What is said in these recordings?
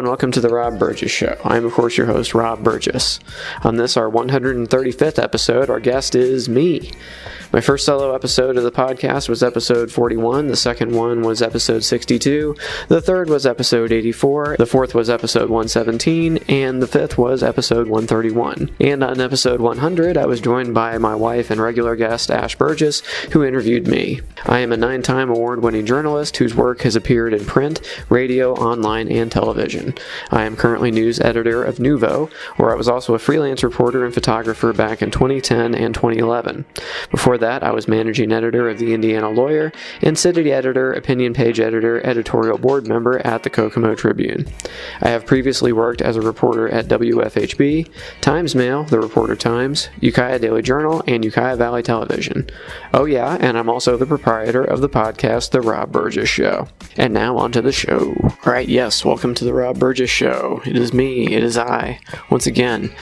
and welcome to the Rob Burgess Show. I am, of course, your host, Rob Burgess. On this, our 135th episode, our guest is me. My first solo episode of the podcast was episode 41, the second one was episode 62, the third was episode 84, the fourth was episode 117, and the fifth was episode 131. And on episode 100, I was joined by my wife and regular guest, Ash Burgess, who interviewed me. I am a 9-time award-winning journalist whose work has appeared in print, radio, online, and television. I am currently news editor of NUVO, where I was also a freelance reporter and photographer back in 2010 and 2011. Before that, I was managing editor of the Indiana Lawyer and city editor, opinion page editor, editorial board member at the Kokomo Tribune. I have previously worked as a reporter at WFHB, Times Mail, the Reporter Times, Ukiah Daily Journal, and Ukiah Valley Television. Oh yeah, and I'm also the proprietor of the podcast, The Rob Burgess Show. And now on to the show. Alright, yes, welcome to The Rob Burgess Show. It is me, it is I, once again.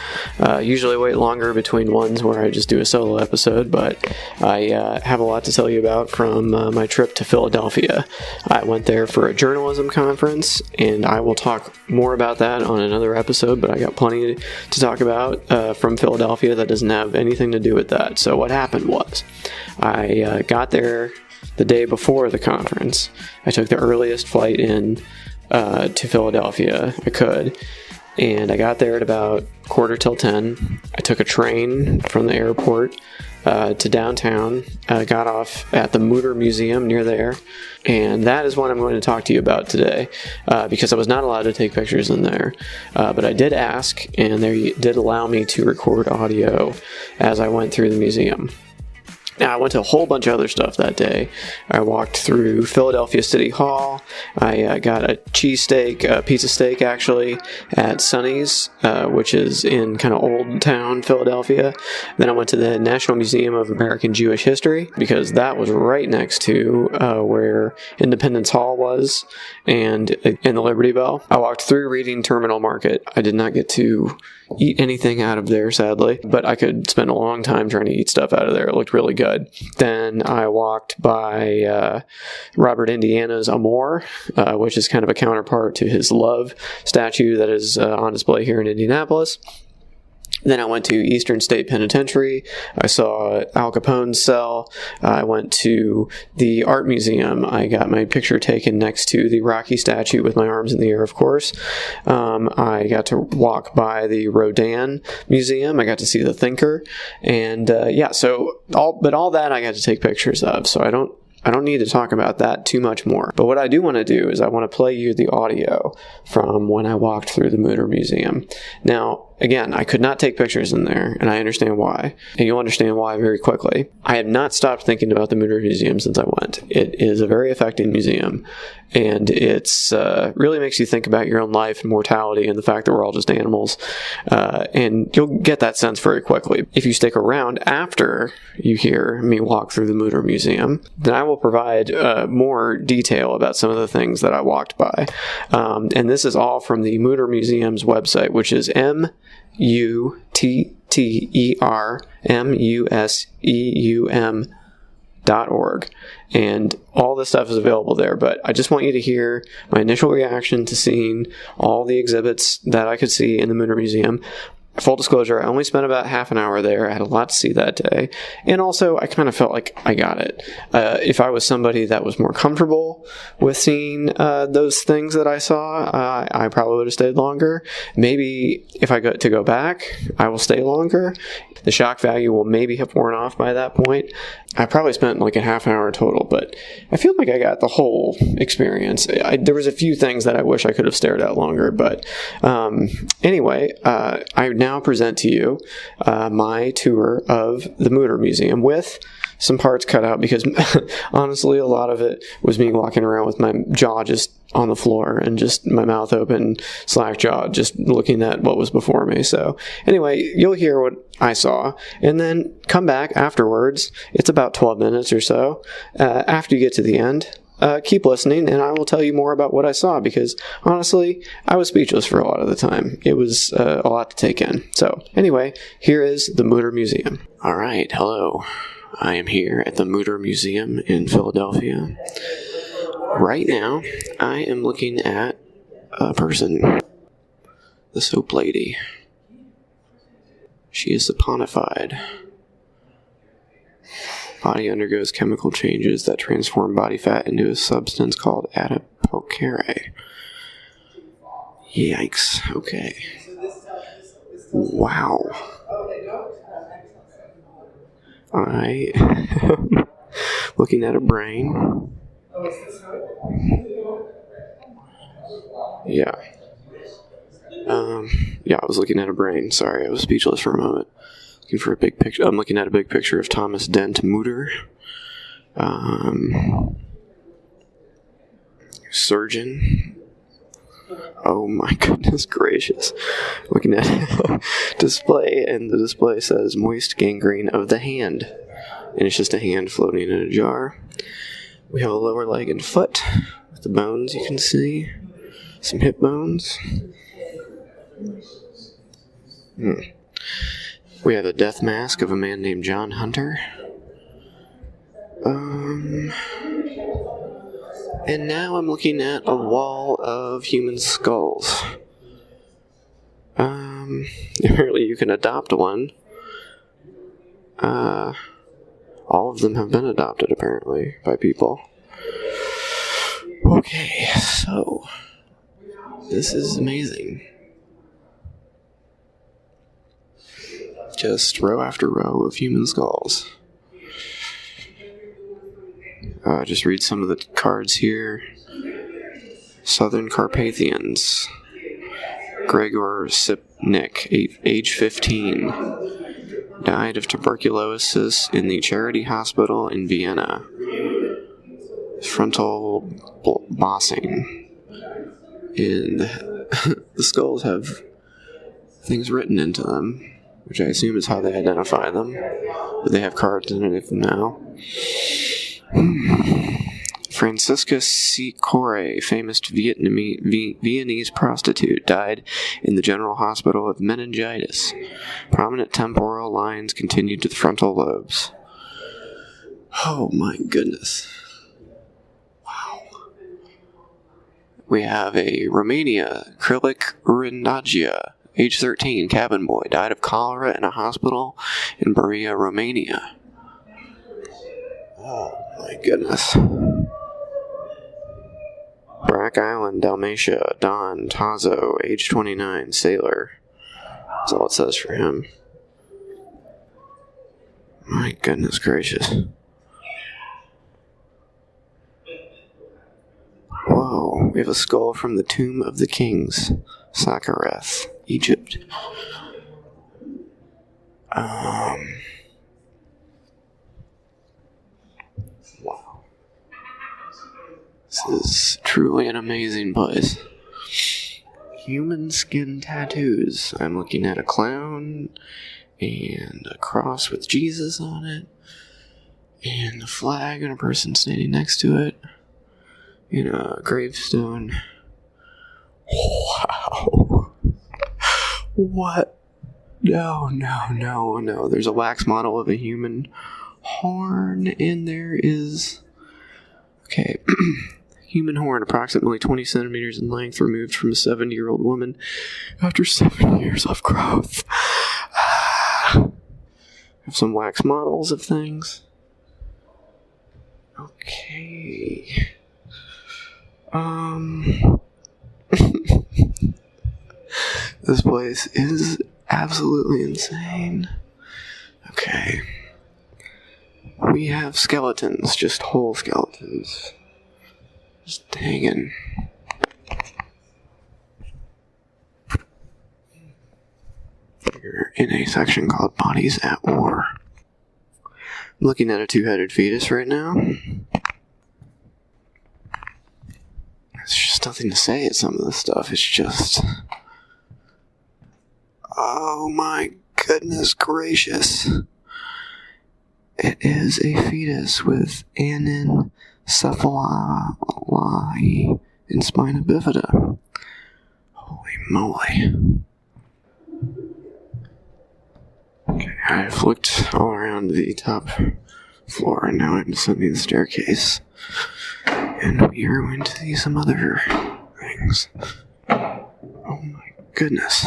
Usually wait longer between ones where I just do a solo episode, but I have a lot to tell you about from my trip to Philadelphia. I went there for a journalism conference, and I will talk more about that on another episode, but I got plenty to talk about from Philadelphia that doesn't have anything to do with that. So what happened was, I got there the day before the conference. I took the earliest flight in to Philadelphia I could, and I got there at about 9:45. I took a train from the airport to downtown, got off at the Mutter Museum near there, and that is what I'm going to talk to you about today, because I was not allowed to take pictures in there, but I did ask, and they did allow me to record audio as I went through the museum. Now, I went to a whole bunch of other stuff that day. I walked through Philadelphia City Hall. I got a cheesesteak, pizza steak actually, at Sonny's, which is in kind of old town Philadelphia. Then I went to the National Museum of American Jewish History, because that was right next to where Independence Hall was, and in the Liberty Bell. I walked through Reading Terminal Market. I did not get to eat anything out of there, sadly, but I could spend a long time trying to eat stuff out of there. It looked really good. Then I walked by Robert Indiana's Amor, which is kind of a counterpart to his Love statue that is on display here in Indianapolis. Then I went to Eastern State Penitentiary. I saw Al Capone's cell. I went to the Art Museum. I got my picture taken next to the Rocky statue with my arms in the air, of course. I got to walk by the Rodin Museum. I got to see the Thinker. And all that I got to take pictures of. So I don't need to talk about that too much more. But what I do want to do is I want to play you the audio from when I walked through the Mutter Museum. Now, again, I could not take pictures in there, and I understand why. And you'll understand why very quickly. I have not stopped thinking about the Mutter Museum since I went. It is a very affecting museum, and it's really makes you think about your own life and mortality and the fact that we're all just animals. And you'll get that sense very quickly. If you stick around after you hear me walk through the Mutter Museum, then I will provide more detail about some of the things that I walked by. And this is all from the Mutter Museum's website, which is muttermuseum.org, and all this stuff is available there. But I just want you to hear my initial reaction to seeing all the exhibits that I could see in the Mutter Museum. Full disclosure, I only spent about half an hour there. I had a lot to see that day. And also, I kind of felt like I got it. If I was somebody that was more comfortable with seeing those things that I saw, I probably would have stayed longer. Maybe if I got to go back, I will stay longer. The shock value will maybe have worn off by that point. I probably spent like a half an hour total, but I feel like I got the whole experience. There was a few things that I wish I could have stared at longer, but anyway, I now present to you my tour of the Mutter Museum with some parts cut out because honestly, a lot of it was me walking around with my jaw just on the floor and just my mouth open, slack jaw, just looking at what was before me. So anyway, you'll hear what I saw and then come back afterwards. It's about 12 minutes or so. After you get to the end, keep listening and I will tell you more about what I saw because honestly, I was speechless for a lot of the time. It was a lot to take in. So anyway, here is the Mutter Museum. All right. Hello. I am here at the Mutter Museum in Philadelphia. Right now, I am looking at a person the soap lady. She is saponified. Body undergoes chemical changes that transform body fat into a substance called adipocere. Yikes. Okay. Wow. I am looking at a brain. Yeah. I was looking at a brain. Sorry, I was speechless for a moment. Looking for a big picture. I'm looking at a big picture of Thomas Dent Mutter. Surgeon. Oh my goodness gracious. Looking at a display, and the display says moist gangrene of the hand. And it's just a hand floating in a jar. We have a lower leg and foot with the bones you can see. Some hip bones. We have a death mask of a man named John Hunter. And now I'm looking at a wall of human skulls. Apparently you can adopt one. All of them have been adopted, apparently, by people. Okay, so this is amazing. Just row after row of human skulls. Just read some of the cards here. Southern Carpathians. Gregor Sipnik, age 15. Died of tuberculosis in the Charity Hospital in Vienna. Frontal bossing. And the skulls have things written into them, which I assume is how they identify them. But they have cards underneath them now. Francisca C. Corre, famous Viennese prostitute, died in the General Hospital of meningitis. Prominent temporal lines continued to the frontal lobes. Oh my goodness. Wow. We have a Romania, Krilic Urindagia, age 13, cabin boy, died of cholera in a hospital in Berea, Romania. Oh my goodness. Brack Island, Dalmatia, Don Tazo, age 29, sailor. That's all it says for him. My goodness gracious. Whoa, we have a skull from the Tomb of the Kings, Saqqarah, Egypt. Wow. This is truly an amazing place. Human skin tattoos. I'm looking at a clown and a cross with Jesus on it, and a flag and a person standing next to it, and a gravestone. Wow. What? No. There's a wax model of a human horn, and there is... Okay. Human horn, approximately 20 centimeters in length, removed from a 70-year-old woman after 7 years of growth. Have some wax models of things. Okay. This place is absolutely insane. Okay. We have skeletons, just whole skeletons. Just hanging. You're in a section called Bodies at War. I'm looking at a two-headed fetus right now. There's just nothing to say at some of this stuff. It's just... Oh my goodness gracious. It is a fetus with anencephaly and spina bifida. Holy moly. Okay, I've looked all around the top floor, and now I'm descending the staircase. And we are going to see some other things. Oh my goodness.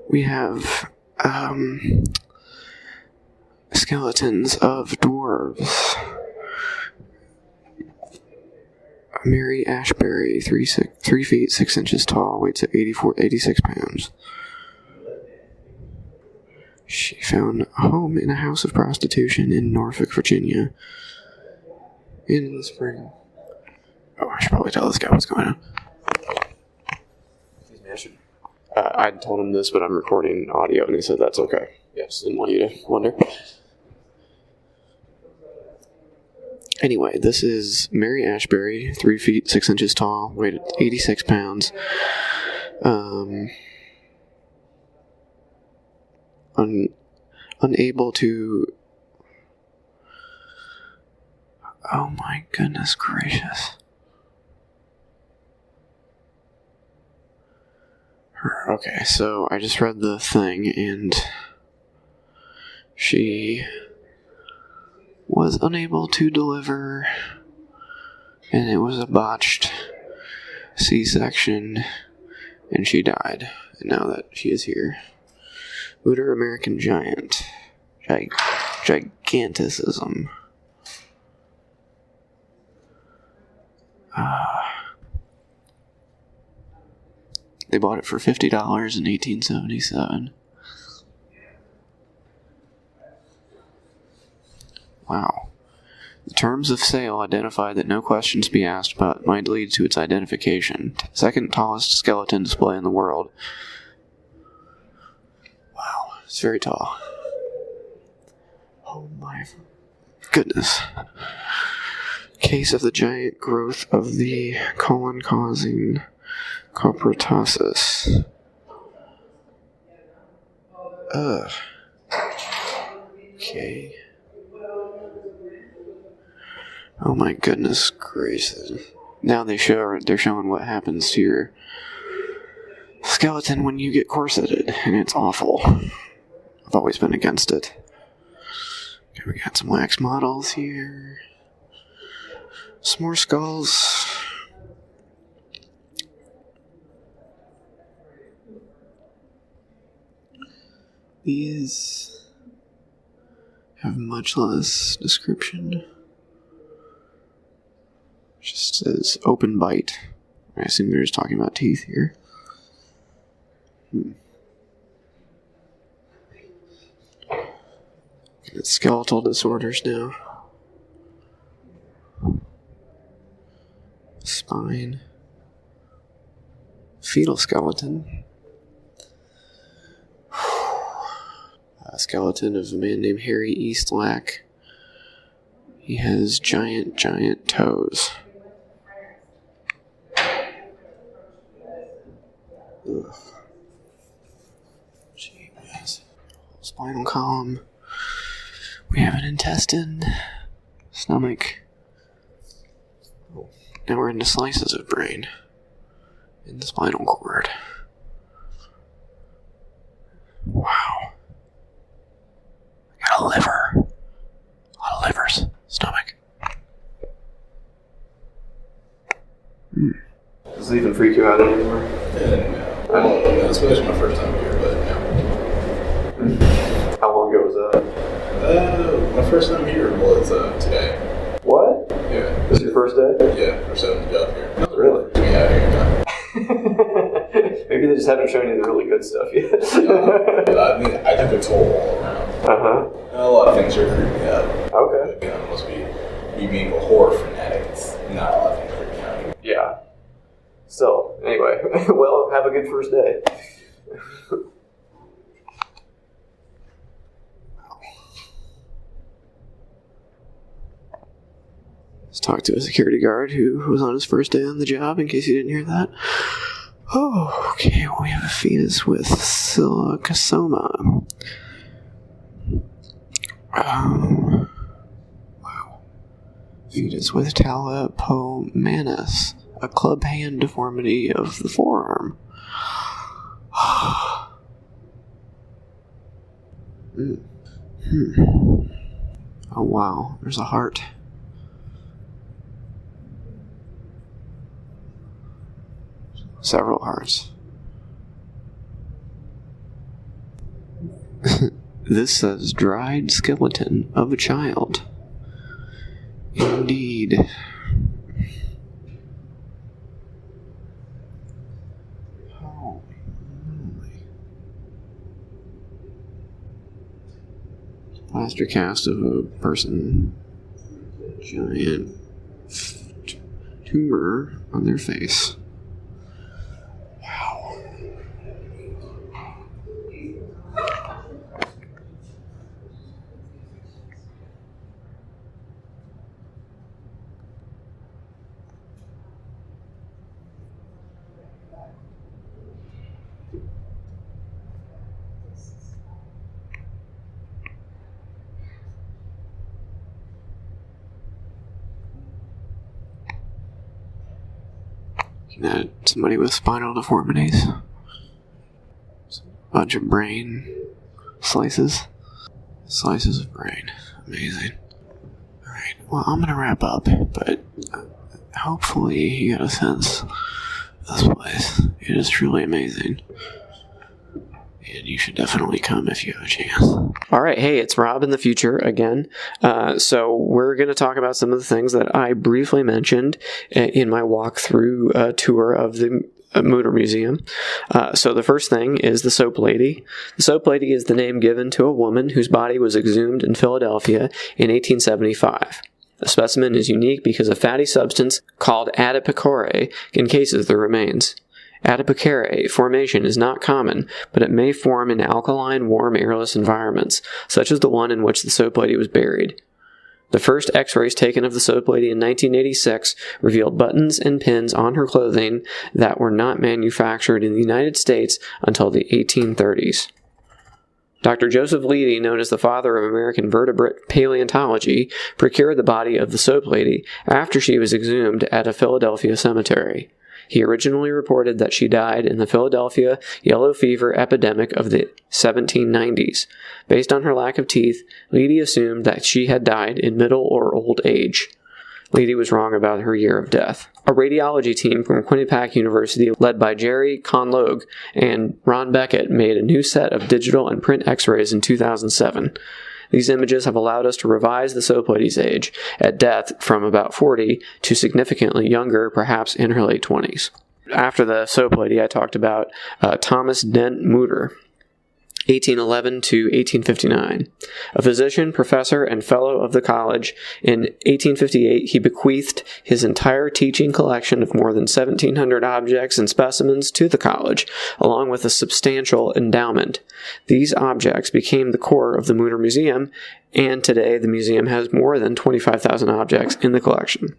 We have skeletons of dwarves. Mary Ashbury, 3 feet 6 inches tall, weighs at 86 pounds. She found a home in a house of prostitution in Norfolk, Virginia in the spring. Oh, I should probably tell this guy what's going on. Excuse me, I should. I told him this, but I'm recording audio, and he said that's okay. Yes, didn't want you to wonder. Anyway, this is Mary Ashbury, 3 feet 6 inches tall, weighed 86 pounds. Unable to. Oh my goodness gracious. Okay, so I just read the thing, and she was unable to deliver, and it was a botched C-section, and she died. And now that she is here, Uter American Giant, Giganticism. They bought it for $50 in 1877. Wow. The terms of sale identify that no questions be asked but might lead to its identification. Second tallest skeleton display in the world. Wow, it's very tall. Oh my goodness. Case of the giant growth of the colon-causing copratosis. Okay. Oh my goodness gracious. Now they're showing what happens to your skeleton when you get corseted, and it's awful. I've always been against it. Okay, we got some wax models here. Some more skulls. These have much less description. Just says open bite. I assume they're just talking about teeth here. It's skeletal disorders now. Spine. Fetal skeleton. A skeleton of a man named Harry Eastlack. He has giant toes. Ugh. Jeez. Spinal column. We have an intestine. Stomach. Oh. Now we're into slices of brain. In the spinal cord. Wow. I got a liver. A lot of livers. Stomach. Does it even freak you out anymore? Yeah, no. Especially my first time here, but no. How long ago was that? My first time here was today. What? Yeah. This is your first day? Yeah, first day on the job here. Really? Yeah, here you go. Maybe they just haven't shown you the really good stuff yet. I mean, I took a toll all around. A lot of things are creeping me out. Okay. You know, it must be me being a horror fanatic. It's not a lot of things creeping me out. Yeah. So, anyway, well, have a good first day. Let's talk to a security guard who was on his first day on the job, in case you didn't hear that. Oh, okay, well, we have a fetus with silicosoma. Wow. Fetus with talopomanus, a club hand deformity of the forearm. Oh, wow, there's a heart. several hearts. This says dried skeleton of a child. Indeed. Holy moly. Plaster cast of a person. Giant tumor on their face. Wow. Somebody with spinal deformities. A bunch of brain slices. Slices of brain. Amazing. Alright, well, I'm gonna wrap up, but hopefully you got a sense of this place. It is truly amazing. And you should definitely come if you have a chance. All right, hey, it's Rob in the future again. So we're going to talk about some of the things that I briefly mentioned in my walkthrough tour of the Mutter Museum. So the first thing is the Soap Lady. The Soap Lady is the name given to a woman whose body was exhumed in Philadelphia in 1875. The specimen is unique because a fatty substance called adipocere encases the remains. Adipocere formation is not common, but it may form in alkaline, warm, airless environments, such as the one in which the Soap Lady was buried. The first X-rays taken of the Soap Lady in 1986 revealed buttons and pins on her clothing that were not manufactured in the United States until the 1830s. Dr. Joseph Leidy, known as the father of American vertebrate paleontology, procured the body of the Soap Lady after she was exhumed at a Philadelphia cemetery. He originally reported that she died in the Philadelphia yellow fever epidemic of the 1790s. Based on her lack of teeth, Leidy assumed that she had died in middle or old age. Leidy was wrong about her year of death. A radiology team from Quinnipiac University, led by Jerry Conlogue and Ron Beckett, made a new set of digital and print X-rays in 2007. These images have allowed us to revise the Soap Lady's age at death from about 40 to significantly younger, perhaps in her late 20s. After the Soap Lady, I talked about Thomas Dent Mutter, 1811 to 1859. A physician, professor, and fellow of the college, in 1858 he bequeathed his entire teaching collection of more than 1,700 objects and specimens to the college, along with a substantial endowment. These objects became the core of the Mutter Museum, and today the museum has more than 25,000 objects in the collection.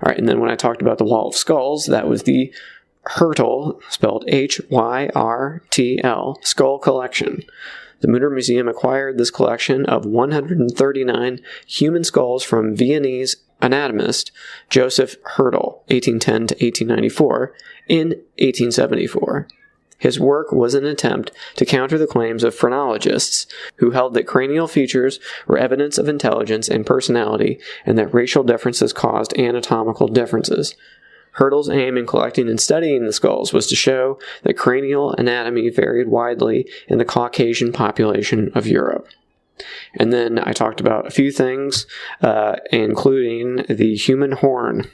Alright, and then when I talked about the Wall of Skulls, that was the Hyrtl, spelled H-Y-R-T-L, skull collection. The Mutter Museum acquired this collection of 139 human skulls from Viennese anatomist Joseph Hyrtl, 1810 to 1894, in 1874. His work was an attempt to counter the claims of phrenologists who held that cranial features were evidence of intelligence and personality and that racial differences caused anatomical differences. Hyrtl's aim in collecting and studying the skulls was to show that cranial anatomy varied widely in the Caucasian population of Europe. And then I talked about a few things, including the human horn.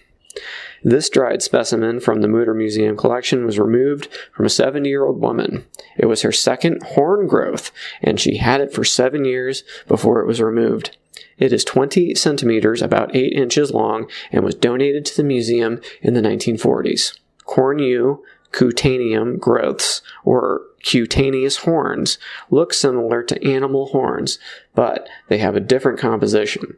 This dried specimen from the Mutter Museum collection was removed from a 70-year-old woman. It was her second horn growth, and she had it for 7 years before it was removed. It is 20 centimeters, about 8 inches long, and was donated to the museum in the 1940s. Cornu cutaneum growths, or cutaneous horns, look similar to animal horns, but they have a different composition.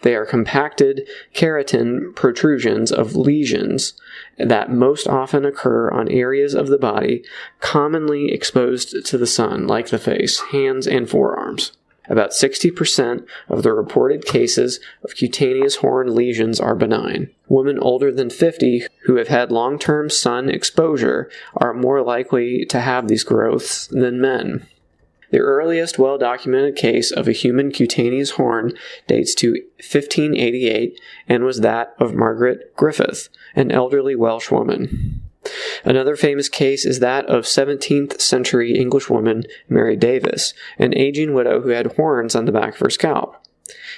They are compacted keratin protrusions of lesions that most often occur on areas of the body commonly exposed to the sun, like the face, hands, and forearms. About 60% of the reported cases of cutaneous horn lesions are benign. Women older than 50 who have had long-term sun exposure are more likely to have these growths than men. The earliest well-documented case of a human cutaneous horn dates to 1588 and was that of Margaret Griffith, an elderly Welsh woman. Another famous case is that of 17th century Englishwoman Mary Davis, an aging widow who had horns on the back of her scalp.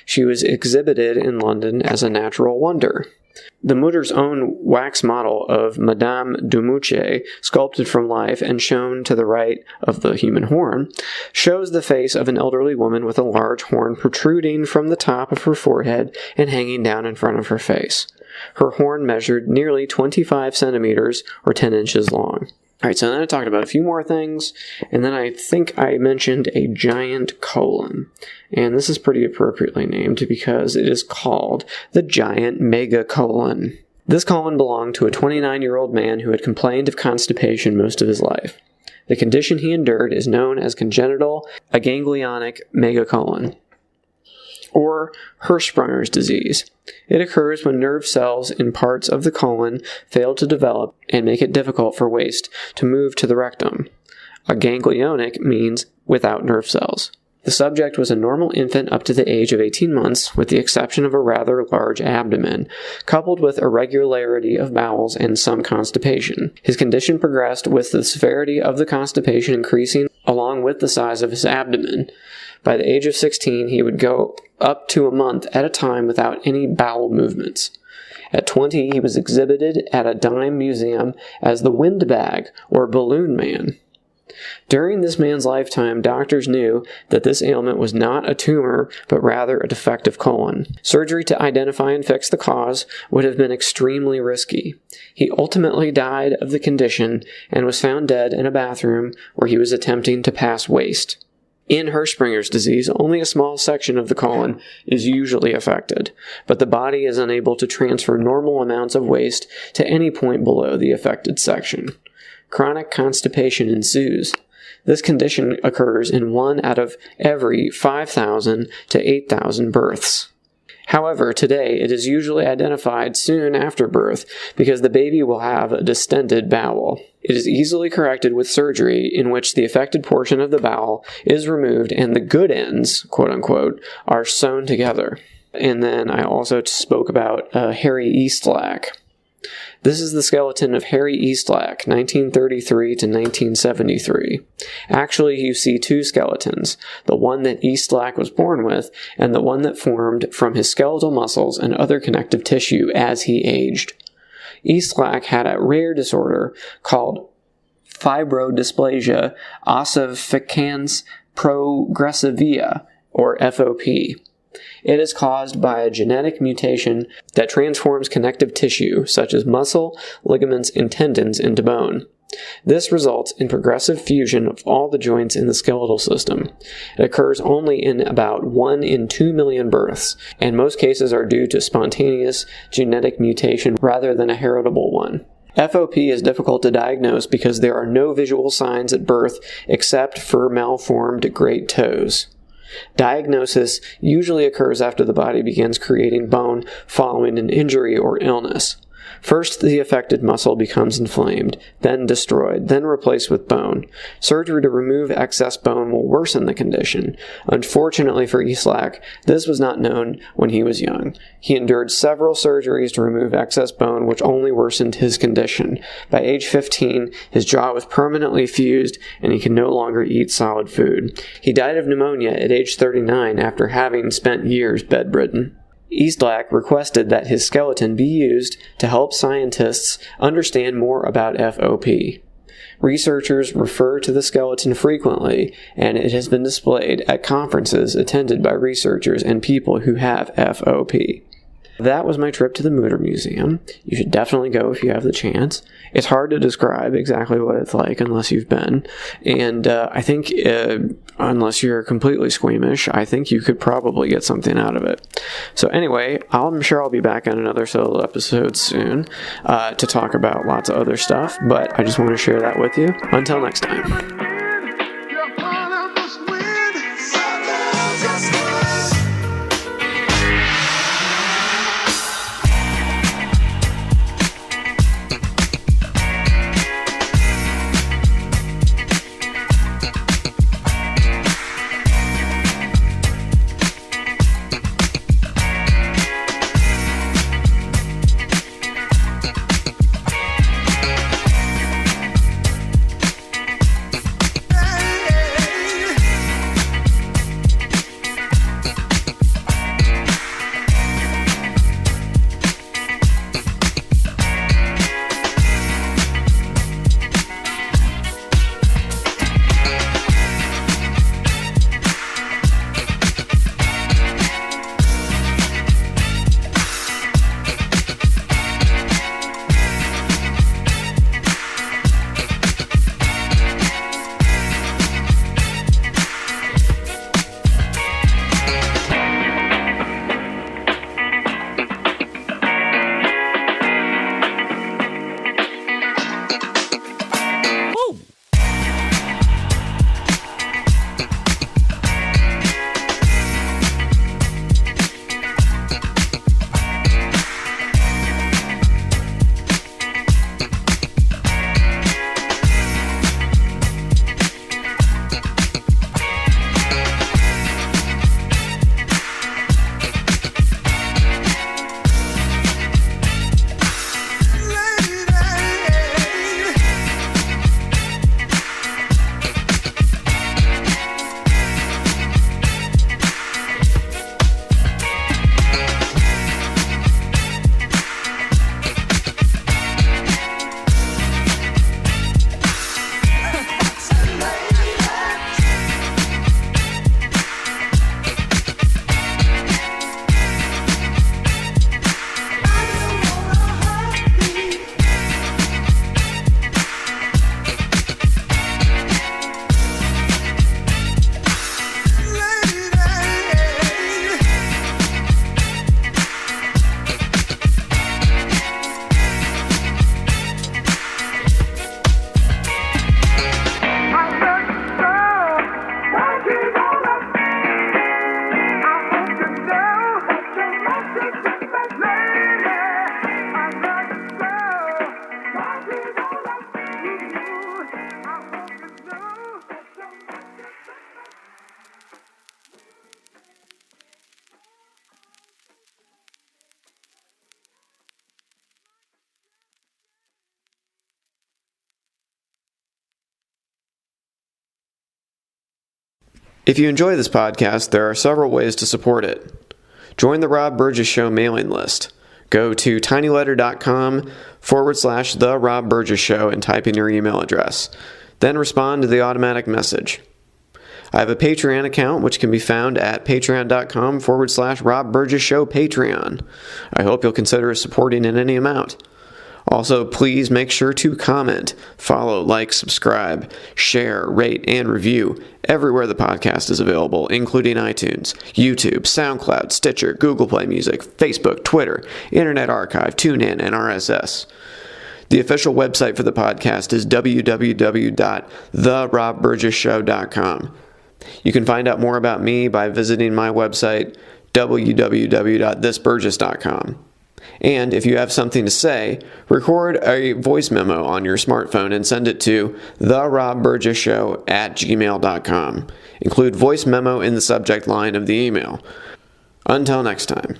She was exhibited in London as a natural wonder. The Mutter's own wax model of Madame Dumouche, sculpted from life and shown to the right of the human horn, shows the face of an elderly woman with a large horn protruding from the top of her forehead and hanging down in front of her face. Her horn measured nearly 25 centimeters or 10 inches long. Alright, so then I talked about a few more things, and then I think I mentioned a giant colon. And this is pretty appropriately named because it is called the giant megacolon. This colon belonged to a 29-year-old man who had complained of constipation most of his life. The condition he endured is known as congenital aganglionic megacolon, or Hirschsprunger's disease. It occurs when nerve cells in parts of the colon fail to develop and make it difficult for waste to move to the rectum. Aganglionic means without nerve cells. The subject was a normal infant up to the age of 18 months, with the exception of a rather large abdomen, coupled with irregularity of bowels and some constipation. His condition progressed with the severity of the constipation increasing along with the size of his abdomen. By the age of 16, he would go up to a month at a time without any bowel movements. At 20, he was exhibited at a dime museum as the windbag or balloon man. During this man's lifetime, doctors knew that this ailment was not a tumor, but rather a defective colon. Surgery to identify and fix the cause would have been extremely risky. He ultimately died of the condition and was found dead in a bathroom where he was attempting to pass waste. In Hirschsprunger's disease, only a small section of the colon is usually affected, but the body is unable to transfer normal amounts of waste to any point below the affected section. Chronic constipation ensues. This condition occurs in 1 out of every 5,000 to 8,000 births. However, today it is usually identified soon after birth because the baby will have a distended bowel. It is easily corrected with surgery in which the affected portion of the bowel is removed and the good ends, quote unquote, are sewn together. And then I also spoke about Harry Eastlack. This is the skeleton of Harry Eastlack, 1933 to 1973. Actually, you see two skeletons, the one that Eastlack was born with, and the one that formed from his skeletal muscles and other connective tissue as he aged. Eastlack had a rare disorder called fibrodysplasia ossificans progressiva, or FOP. It is caused by a genetic mutation that transforms connective tissue, such as muscle, ligaments, and tendons, into bone. This results in progressive fusion of all the joints in the skeletal system. It occurs only in about 1 in 2 million births, and most cases are due to spontaneous genetic mutation rather than a heritable one. FOP is difficult to diagnose because there are no visual signs at birth except for malformed great toes. Diagnosis usually occurs after the body begins creating bone following an injury or illness. First, the affected muscle becomes inflamed, then destroyed, then replaced with bone. Surgery to remove excess bone will worsen the condition. Unfortunately for Eastlack, this was not known when he was young. He endured several surgeries to remove excess bone, which only worsened his condition. By age 15, his jaw was permanently fused, and he could no longer eat solid food. He died of pneumonia at age 39 after having spent years bedridden. Eastlack requested that his skeleton be used to help scientists understand more about FOP. Researchers refer to the skeleton frequently, and it has been displayed at conferences attended by researchers and people who have FOP. That was my trip to the Mutter Museum. You should definitely go if you have the chance. It's hard to describe exactly what it's like unless you've been. And I think, unless you're completely squeamish, I think you could probably get something out of it. So anyway, I'm sure I'll be back on another solo episode soon to talk about lots of other stuff, but I just want to share that with you. Until next time. If you enjoy this podcast, there are several ways to support it. Join the Rob Burgess Show mailing list. Go to tinyletter.com/The Rob Burgess Show and type in your email address. Then respond to the automatic message. I have a Patreon account which can be found at patreon.com/Rob Burgess Show Patreon. I hope you'll consider supporting in any amount. Also, please make sure to comment, follow, like, subscribe, share, rate, and review everywhere the podcast is available, including iTunes, YouTube, SoundCloud, Stitcher, Google Play Music, Facebook, Twitter, Internet Archive, TuneIn, and RSS. The official website for the podcast is www.therobburgessshow.com. You can find out more about me by visiting my website, www.thisburgess.com. And if you have something to say, record a voice memo on your smartphone and send it to therobburgessshow@gmail.com. Include voice memo in the subject line of the email. Until next time.